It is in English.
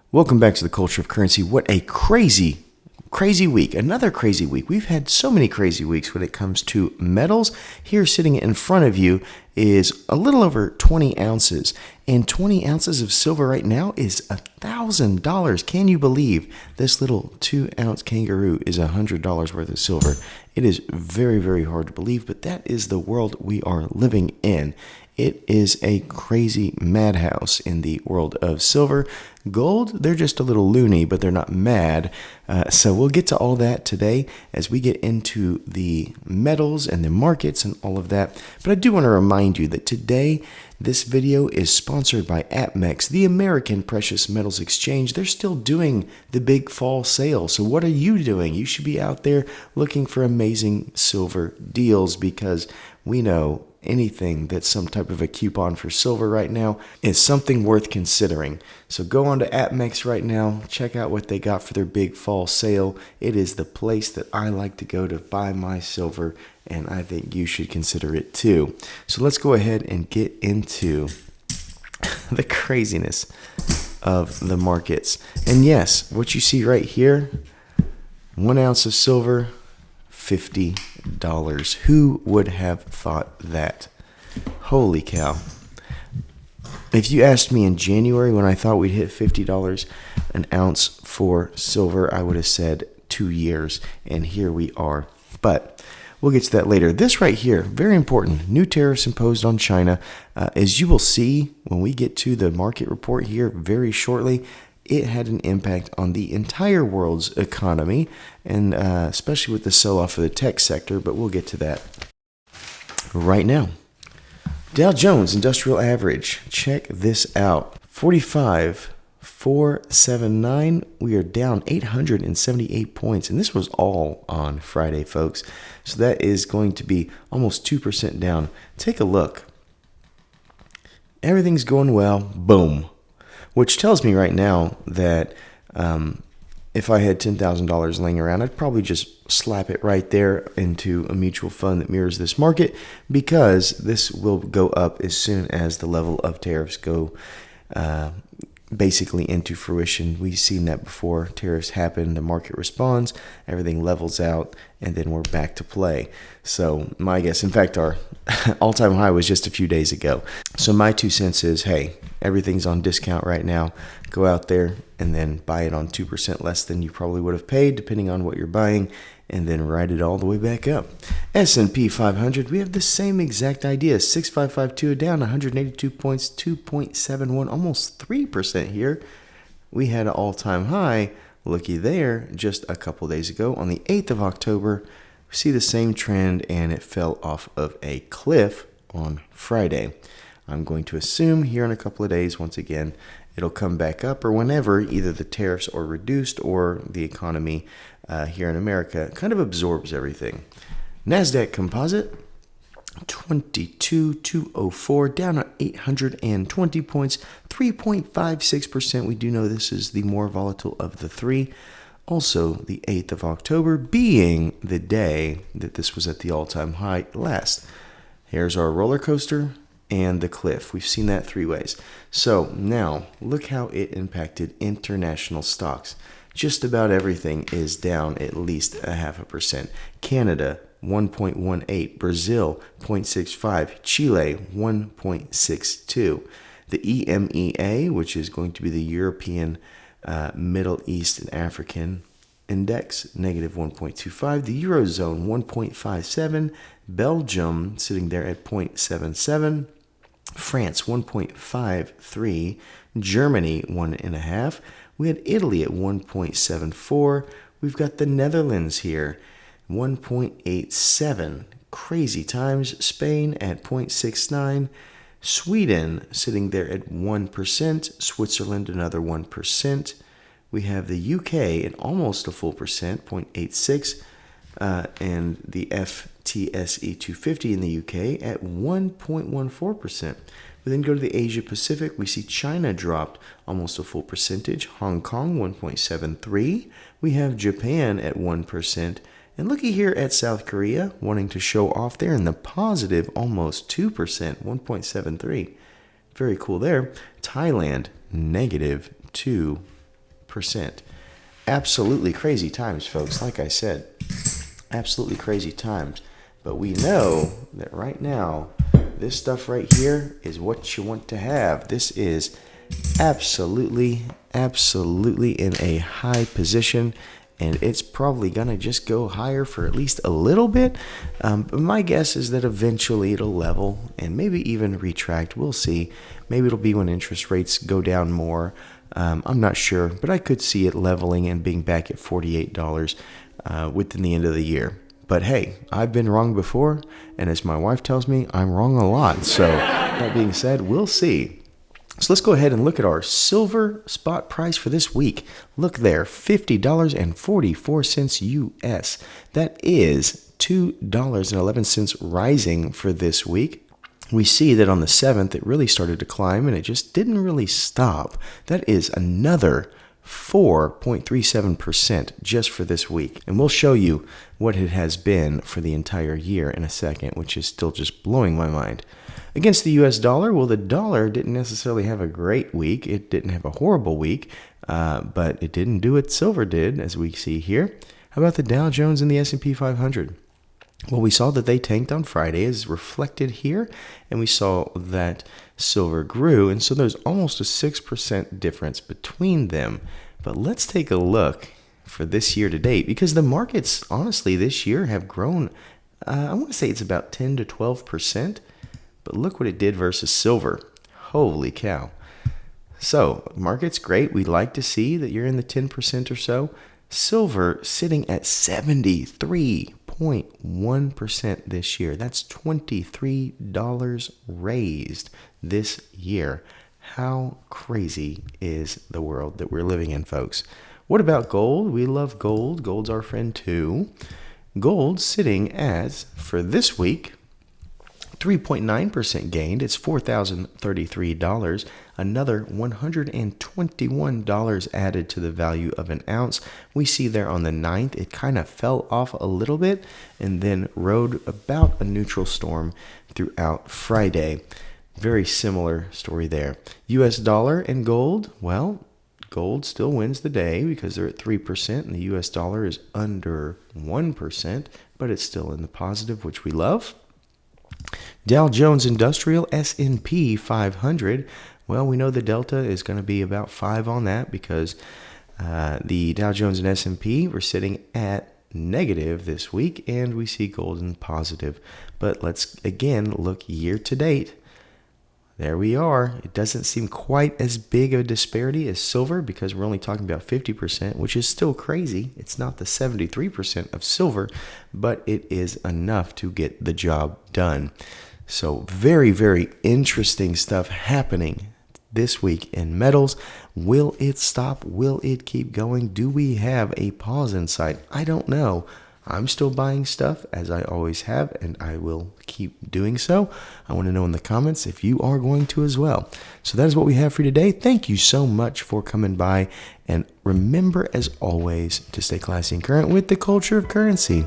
Welcome back to the Culture of Currency. What a crazy week. Another crazy week. We've had so many crazy weeks when it comes to metals. Here sitting in front of you is a little over 20 ounces. And 20 ounces of silver right now is $1,000. Can you believe this little 2-ounce kangaroo is $100 worth of silver? It is very, very hard to believe, but that is the world we are living in. It is a crazy madhouse in the world of silver. Gold, they're just a little loony, but they're not mad. So we'll get to all that today as we get into the metals and the markets and all of that. But I do want to remind you that today, this video is sponsored by Apmex, the American Precious Metals Exchange. They're still doing the big fall sale. So what are you doing? You should be out there looking for amazing silver deals, because we know anything that's some type of a coupon for silver right now is something worth considering. So go on to Apmex right now, check out what they got for their big fall sale. It is the place that I like to go to buy my silver, and I think you should consider it too. So let's go ahead and get into the craziness of the markets. And yes, what you see right here, 1 ounce of silver, $50. Who would have thought that? Holy cow. If you asked me in January when I thought we'd hit $50 an ounce for silver, I would have said 2 years, and here we are. But we'll get to that later. This right here, very important. New tariffs imposed on China. As you will see when we get to the market report here very shortly, it had an impact on the entire world's economy, and especially with the sell-off of the tech sector, but we'll get to that right now. Dow Jones Industrial Average, check this out, 45,479. We are down 878 points, and this was all on Friday, folks. So that is going to be almost 2% down. Take a look. Everything's going well. Boom. Which tells me right now that if I had $10,000 laying around, I'd probably just slap it right there into a mutual fund that mirrors this market, because this will go up as soon as the level of tariffs go basically into fruition. We've seen that before. Tariffs happen, the market responds, everything levels out, and then we're back to play. So my guess, in fact, our all-time high was just a few days ago. So my 2 cents is, hey, everything's on discount right now. Go out there and then buy it on 2% less than you probably would have paid, depending on what you're buying, and then ride it all the way back up. S&P 500, we have the same exact idea. 6552 down 182 points, 2.71, almost 3% here. We had an all-time high, looky there, just a couple days ago on the 8th of October. We see the same trend, and it fell off of a cliff on Friday. I'm going to assume here in a couple of days, once again, it'll come back up, or whenever either the tariffs are reduced or the economy here in America kind of absorbs everything. NASDAQ Composite, 22,204, down 820 points, 3.56%. We do know this is the more volatile of the three. Also, the 8th of October being the day that this was at the all-time high last. Here's our roller coaster and the cliff. We've seen that 3 ways. So now look how it impacted international stocks. Just about everything is down at least 0.5%. Canada, 1.18. Brazil, 0.65. Chile, 1.62. The EMEA, which is going to be the European, Middle East, and African index, negative 1.25. The Eurozone, 1.57. Belgium, sitting there at 0.77. France, 1.53. Germany, 1.5. We had Italy at 1.74. We've got the Netherlands here, 1.87. Crazy times. Spain at 0.69. Sweden sitting there at 1%. Switzerland, another 1%. We have the UK at almost a full percent, 0.86. And the FTSE 250 in the UK at 1.14%. We then go to the Asia Pacific. We see China dropped almost a full percentage. Hong Kong, 1.73. We have Japan at 1%. And looky here at South Korea, wanting to show off there in the positive, almost 2%, 1.73. Very cool there. Thailand, negative 2%. Absolutely crazy times, folks. Like I said, absolutely crazy times. But we know that right now, this stuff right here is what you want to have. This is absolutely in a high position, and it's probably going to just go higher for at least a little bit. But my guess is that eventually it'll level and maybe even retract. We'll see. Maybe it'll be when interest rates go down more. I'm not sure, but I could see it leveling and being back at $48 within the end of the year. But hey, I've been wrong before, and as my wife tells me, I'm wrong a lot. So that being said, we'll see. So let's go ahead and look at our silver spot price for this week. Look there, $50.44 US. That is $2.11 rising for this week. We see that on the 7th, it really started to climb, and it just didn't really stop. That is another 4.37% just for this week. And we'll show you what it has been for the entire year in a second, which is still just blowing my mind. Against the US dollar, well, the dollar didn't necessarily have a great week. It didn't have a horrible week, but it didn't do what silver did, as we see here. How about the Dow Jones and the S&P 500? Well, we saw that they tanked on Friday as reflected here, and we saw that silver grew, and so there's almost a 6% difference between them. But let's take a look for this year to date, because the markets, honestly, this year have grown, I want to say it's about 10 to 12%, but look what it did versus silver. Holy cow. So, market's great. We like to see that you're in the 10% or so. Silver sitting at 73.1% this year. That's $23 raised this year. How crazy is the world that we're living in, folks? What about gold? We love gold. Gold's our friend too. Gold sitting as, for this week, 3.9% gained. It's $4,033. Another $121 added to the value of an ounce. We see there on the 9th, it kind of fell off a little bit and then rode about a neutral storm throughout Friday. Very similar story there. US dollar and gold, well, gold still wins the day because they're at 3% and the US dollar is under 1%, but it's still in the positive, which we love. Dow Jones Industrial S&P 500. Well, we know the delta is going to be about 5 on that because the Dow Jones and S&P were sitting at negative this week, and we see gold in positive. But let's again look year to date. There we are. It doesn't seem quite as big of a disparity as silver because we're only talking about 50%, which is still crazy. It's not the 73% of silver, but it is enough to get the job done. So very, very interesting stuff happening this week in metals. Will it stop? Will it keep going? Do we have a pause in sight? I don't know. I'm still buying stuff as I always have, and I will keep doing so. I want to know in the comments if you are going to as well. So that is what we have for you today. Thank you so much for coming by, and remember, as always, to stay classy and current with the culture of currency.